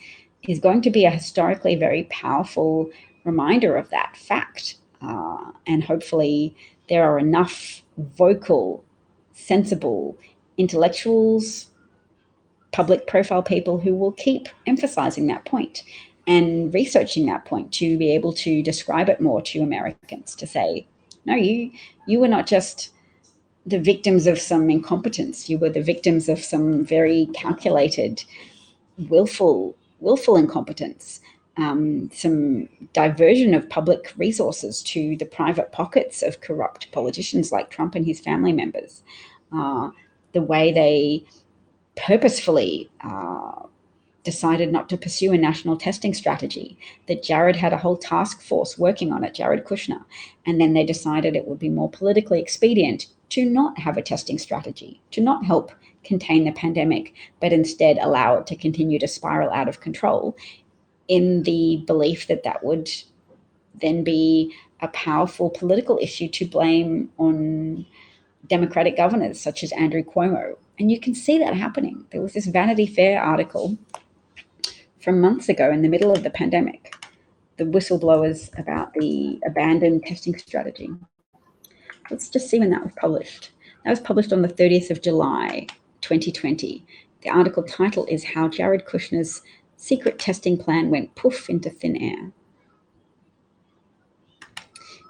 going to be a historically very powerful reminder of that fact. And hopefully there are enough vocal, sensible intellectuals, public profile people who will keep emphasizing that point and researching that point to be able to describe it more to Americans, to say, no, you were not just the victims of some incompetence. You were the victims of some very calculated, willful incompetence, some diversion of public resources to the private pockets of corrupt politicians like Trump and his family members. The way they purposefully decided not to pursue a national testing strategy, that Jared had a whole task force working on it, Jared Kushner, and then they decided it would be more politically expedient to not have a testing strategy, to not help contain the pandemic, but instead allow it to continue to spiral out of control, in the belief that that would then be a powerful political issue to blame on Democratic governors such as Andrew Cuomo. And you can see that happening. There was this Vanity Fair article from months ago in the middle of the pandemic, the whistleblowers about the abandoned testing strategy. Let's just see when that was published. That was published on the 30th of July, 2020. The article title is How Jared Kushner's Secret Testing Plan Went Poof into Thin Air.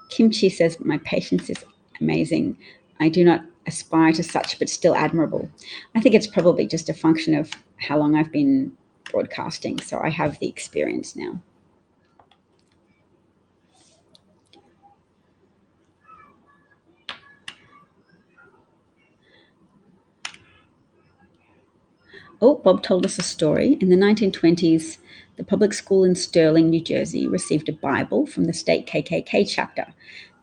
Kimchi says, my patience is amazing. I do not aspire to such, but still admirable. I think it's probably just a function of how long I've been broadcasting, so I have the experience now. Oh, Bob told us a story. In the 1920s, the public school in Sterling, New Jersey, received a Bible from the state KKK chapter.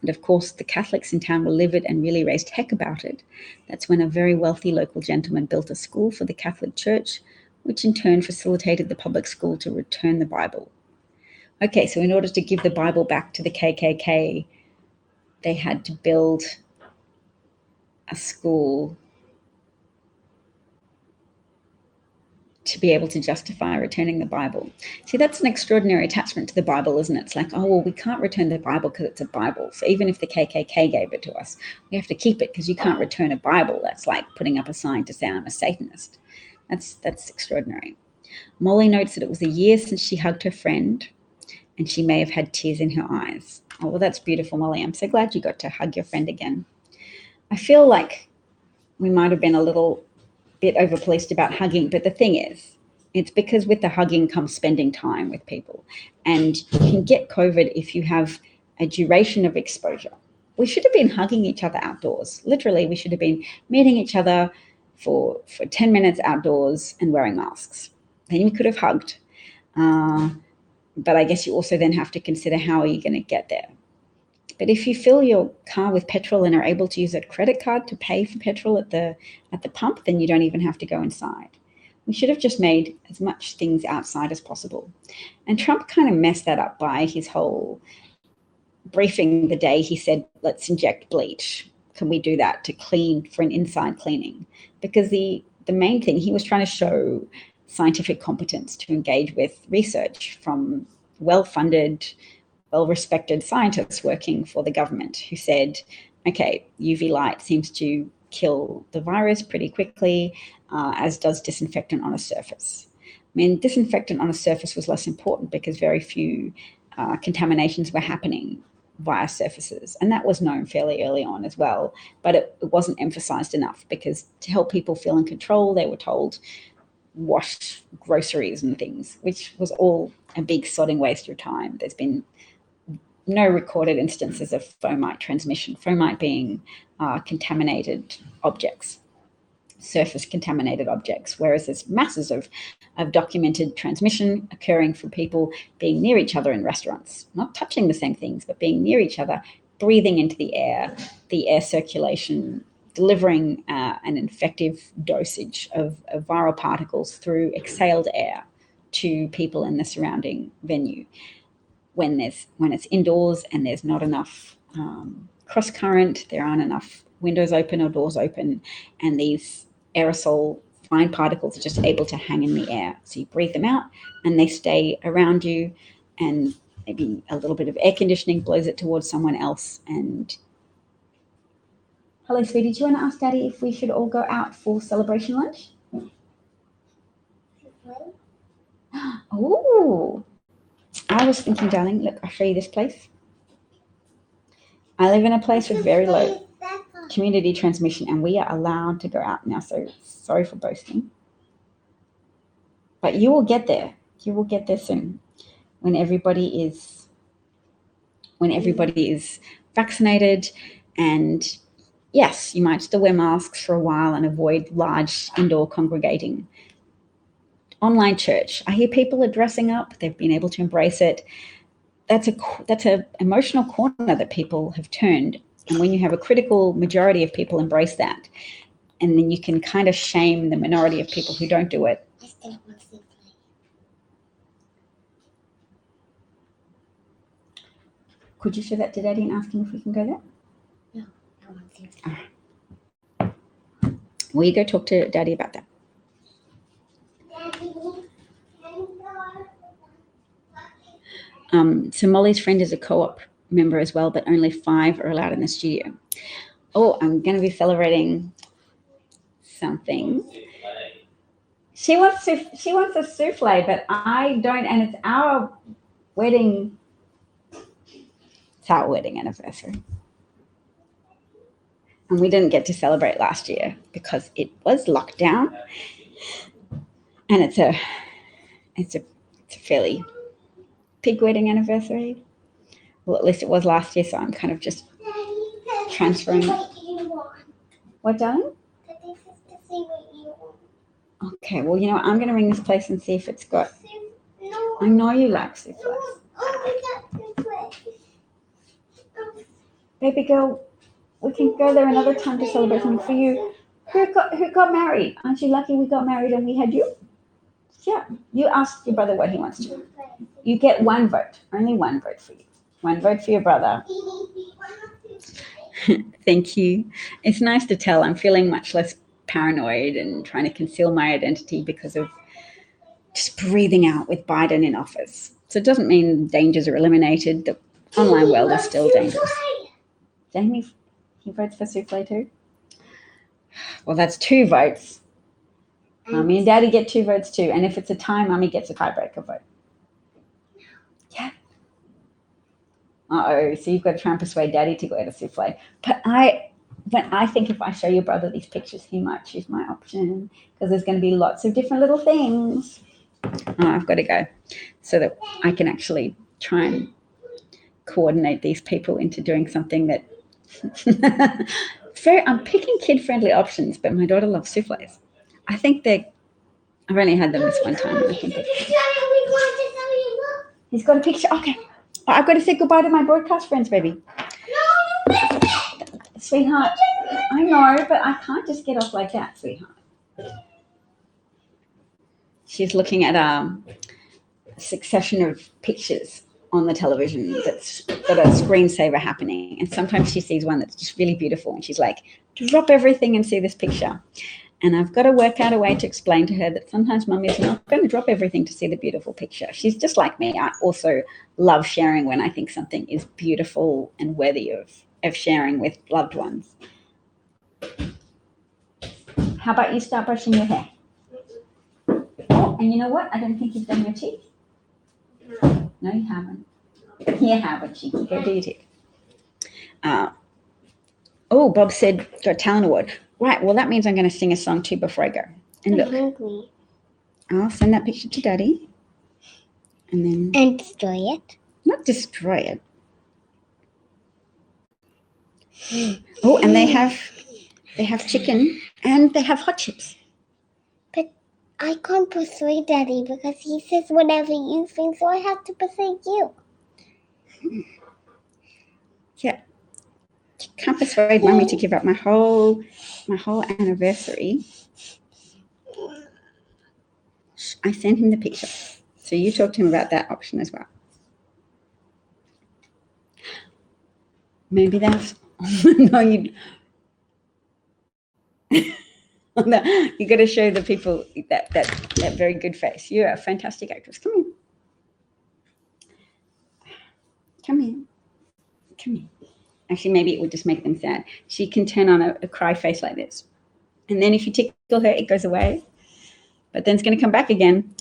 And of course, the Catholics in town were livid and really raised heck about it. That's when a very wealthy local gentleman built a school for the Catholic Church, which in turn facilitated the public school to return the Bible. Okay, so in order to give the Bible back to the KKK, they had to build a school to be able to justify returning the Bible. See, that's an extraordinary attachment to the Bible, isn't it? It's like, oh, well, we can't return the Bible because it's a Bible. So even if the KKK gave it to us, we have to keep it because you can't return a Bible. That's like putting up a sign to say I'm a Satanist. That's extraordinary. Molly notes that it was a year since she hugged her friend, and she may have had tears in her eyes. Oh, well, that's beautiful, Molly. I'm so glad you got to hug your friend again. I feel like we might have been a little bit over-policed about hugging, but the thing is, it's because with the hugging comes spending time with people, and you can get COVID if you have a duration of exposure. We should have been hugging each other outdoors. Literally, we should have been meeting each other for 10 minutes outdoors and wearing masks. Then you could have hugged. But I guess you also then have to consider how are you going to get there. But if you fill your car with petrol and are able to use a credit card to pay for petrol at the pump, then you don't even have to go inside. We should have just made as much things outside as possible. And Trump kind of messed that up by his whole briefing the day he said, let's inject bleach. Can we do that to clean for an inside cleaning? Because the main thing, he was trying to show scientific competence to engage with research from well-funded, well-respected scientists working for the government who said, okay, UV light seems to kill the virus pretty quickly, as does disinfectant on a surface. I mean, disinfectant on a surface was less important because very few contaminations were happening via surfaces. And that was known fairly early on as well, but it wasn't emphasized enough because to help people feel in control, they were told, wash groceries and things, which was all a big sodding waste of time. There's been no recorded instances of fomite transmission, fomite being contaminated objects, surface contaminated objects, whereas there's masses of documented transmission occurring from people being near each other in restaurants, not touching the same things, but being near each other, breathing into the air circulation, delivering an infective dosage of viral particles through exhaled air to people in the surrounding venue. When it's indoors and there's not enough cross current, there aren't enough windows open or doors open, and these aerosol fine particles are just able to hang in the air. So you breathe them out and they stay around you, and maybe a little bit of air conditioning blows it towards someone else. And hello, sweetie, do you want to ask Daddy if we should all go out for celebration lunch? Oh, I was thinking, darling, look, I'll show you this place. I live in a place with very low community transmission, and we are allowed to go out now. So sorry for boasting. But you will get there. You will get there soon when everybody is vaccinated. And yes, you might still wear masks for a while and avoid large indoor congregating. Online church. I hear people are dressing up. They've been able to embrace it. That's a emotional corner that people have turned. And when you have a critical majority of people embrace that, and then you can kind of shame the minority of people who don't do it. Could you show that to Daddy and ask him if we can go there? No, I want to see it. Will you go talk to Daddy about that? So Molly's friend is a co-op member as well, but only 5 are allowed in the studio. Oh, I'm going to be celebrating something. She wants a souffle, but I don't, and it's our wedding. It's our wedding anniversary. And we didn't get to celebrate last year because it was locked down. And it's a fairly big wedding anniversary. Well, at least it was last year, so I'm kind of just transferring. What, darling? Okay, well, you know what? I'm going to ring this place and see if it's got. I know you like souffles. Baby girl, we can go there another time to celebrate something for you. Who got married? Aren't you lucky we got married and we had you? Yeah, you ask your brother what he wants to. You get 1 vote, only 1 vote for you. 1 vote for your brother. Thank you. It's nice to tell. I'm feeling much less paranoid and trying to conceal my identity because of just breathing out with Biden in office. So it doesn't mean dangers are eliminated. The online world is still dangerous. Jamie, he votes for souffle too? Well, that's 2 votes. Mommy and Daddy get 2 votes too. And if it's a tie, Mommy gets a tiebreaker vote. Yeah. Uh-oh. So you've got to try and persuade Daddy to go to souffle. But I think if I show your brother these pictures, he might choose my option because there's going to be lots of different little things. Oh, I've got to go so that I can actually try and coordinate these people into doing something that I'm picking kid-friendly options, but my daughter loves souffles. I think I've only had them this one time. And I think he's got a picture. Okay. I've got to say goodbye to my broadcast friends, baby. Sweetheart, I know, but I can't just get off like that, sweetheart. She's looking at a succession of pictures on the television that's got a screensaver happening. And sometimes she sees one that's just really beautiful and she's like, drop everything and see this picture. And I've got to work out a way to explain to her that sometimes Mummy's not going to drop everything to see the beautiful picture. She's just like me. I also love sharing when I think something is beautiful and worthy of sharing with loved ones. How about you start brushing your hair? Oh, and you know what? I don't think you've done your teeth. No, you haven't. You haven't, cheeky. Go do your teeth. Bob said got a talent award. Right, well, that means I'm going to sing a song too before I go. And look, hungry. I'll send that picture to Daddy. And destroy it. Not destroy it. Oh, and they have chicken and they have hot chips. But I can't persuade Daddy because he says whatever you think, so I have to persuade you. Yeah. Can't persuade Mommy to give up my whole anniversary. I sent him the picture. So you talk to him about that option as well. Maybe that's no, you no, you got to show the people that very good face. You're a fantastic actress. Come here. Come here. Come here. Actually, maybe it would just make them sad. She can turn on a cry face like this. And then if you tickle her, it goes away. But then it's going to come back again.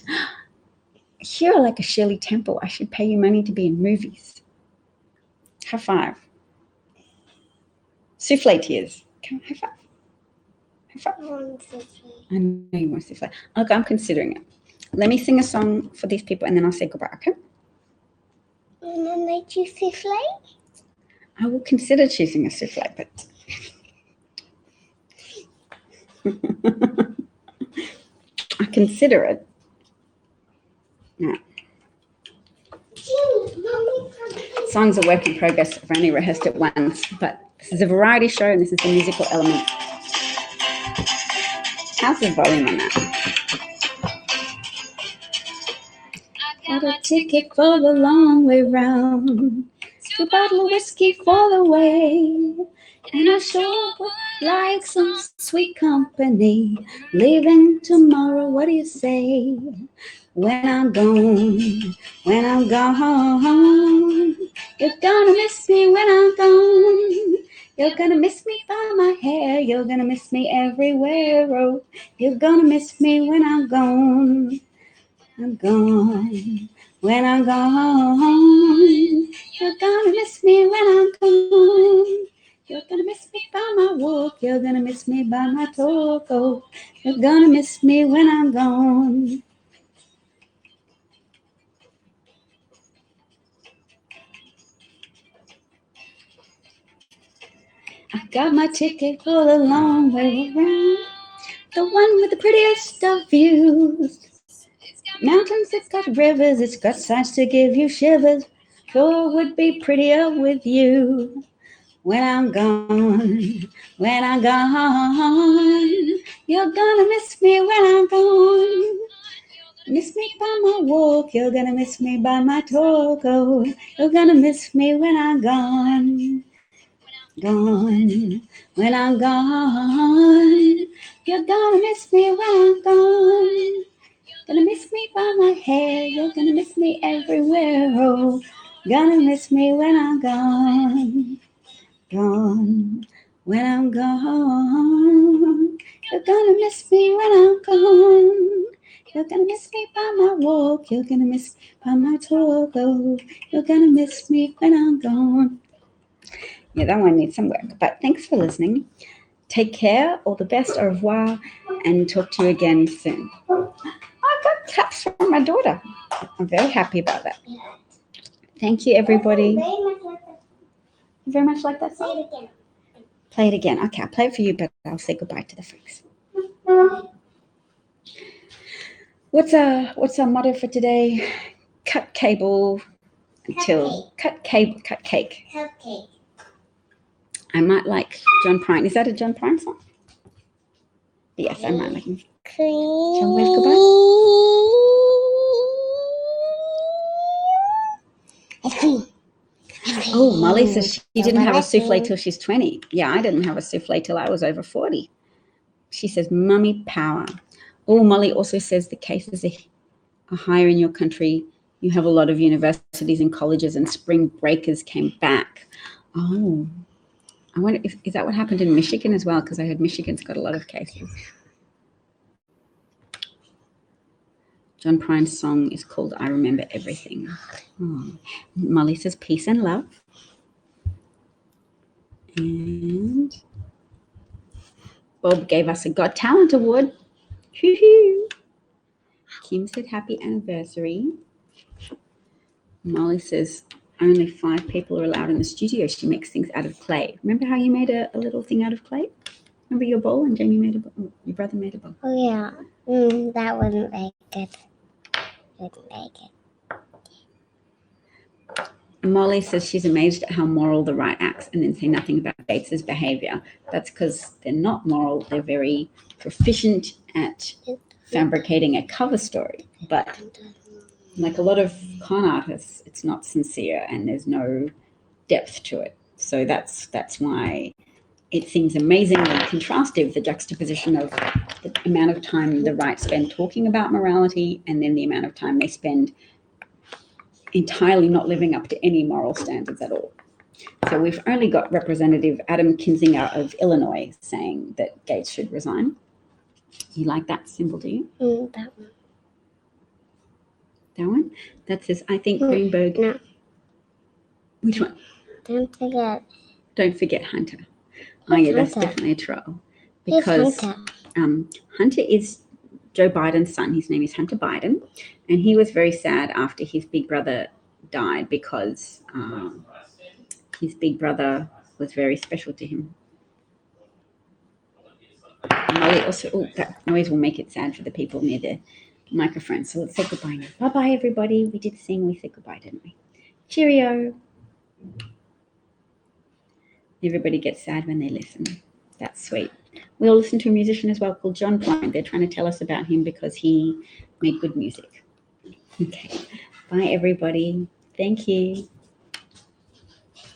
You're like a Shirley Temple. I should pay you money to be in movies. High five. Souffle tears. Come on, high five. High five. I know you want souffle. Okay, I'm considering it. Let me sing a song for these people and then I'll say goodbye, okay? And then they choose souffle? I will consider choosing a souffle, but I consider it. No. Song's a work in progress. I've only rehearsed it once, but this is a variety show and this is the musical element. How's the volume on that? I got a ticket for the long way round. A bottle of whiskey for the way, and I sure would like some sweet company. Leaving tomorrow, what do you say? When I'm gone, you're gonna miss me when I'm gone. You're gonna miss me by my hair, you're gonna miss me everywhere. Oh, you're gonna miss me when I'm gone. I'm gone. When I'm gone, you're gonna miss me when I'm gone. You're gonna miss me by my walk. You're gonna miss me by my talk. Oh, you're gonna miss me when I'm gone. I got my ticket for the long way around. The one with the prettiest of views. Mountains, it's got rivers, it's got sights to give you shivers. Sure would be prettier with you. When I'm gone, you're gonna miss me when I'm gone. Miss me by my walk, you're gonna miss me by my talk. Oh, you're gonna miss me when I'm gone. Gone. When I'm gone, you're gonna miss me when I'm gone. Gonna miss me by my hair, you're gonna miss me everywhere. Oh, gonna miss me when I'm gone. Gone. When I'm gone, you're gonna miss me when I'm gone. You're gonna miss me by my walk, you're gonna miss me by my talk. Oh, you're gonna miss me when I'm gone. Yeah, that one needs some work, but thanks for listening. Take care, all the best, au revoir, and talk to you again soon. I got taps from my daughter. I'm very happy about that. Thank you, everybody. Very much like that song? Play it again. Okay, I'll play it for you, but I'll say goodbye to the freaks. What's our motto for today? Cut cable until cut cake. Cupcake. I might like John Prine. Is that a John Prine song? Yes, I might like him. Shall we wave goodbye? Ice cream. Oh, Molly says she didn't have a souffle till she's 20. Yeah, I didn't have a souffle till I was over 40. She says, Mummy power. Oh, Molly also says the cases are higher in your country. You have a lot of universities and colleges, and spring breakers came back. Oh, I wonder is that what happened in Michigan as well? Because I heard Michigan's got a lot of cases. John Prine's song is called I Remember Everything. Oh. Molly says peace and love. And Bob gave us a Got Talent Award. Hoo-hoo. Kim said happy anniversary. Molly says only 5 people are allowed in the studio. She makes things out of clay. Remember how you made a little thing out of clay? Remember your bowl and Jamie made a bowl? Your brother made a bowl. Oh, yeah. That wasn't very good. Didn't make it. Molly says she's amazed at how moral the right acts and then say nothing about Gates's behavior. That's because they're not moral. They're very proficient at fabricating a cover story. But like a lot of con artists, it's not sincere and there's no depth to it. So that's why it seems amazingly contrastive, the juxtaposition of the amount of time the right spend talking about morality and then the amount of time they spend entirely not living up to any moral standards at all. So we've only got Representative Adam Kinzinger of Illinois saying that Gates should resign. You like that symbol, do you? That one. That one? That says, I think Greenberg. No. Which one? Don't forget. Don't forget Hunter. Oh, yeah, that's definitely a troll. Because Hunter is Joe Biden's son. His name is Hunter Biden. And he was very sad after his big brother died because his big brother was very special to him. Molly also, that noise will make it sad for the people near the microphone. So let's say goodbye now. Bye-bye, everybody. We did sing. We said goodbye, didn't we? Cheerio. Everybody gets sad when they listen. That's sweet. We'll listen to a musician as well called John Prine. They're trying to tell us about him because he made good music. Okay. Bye, everybody. Thank you.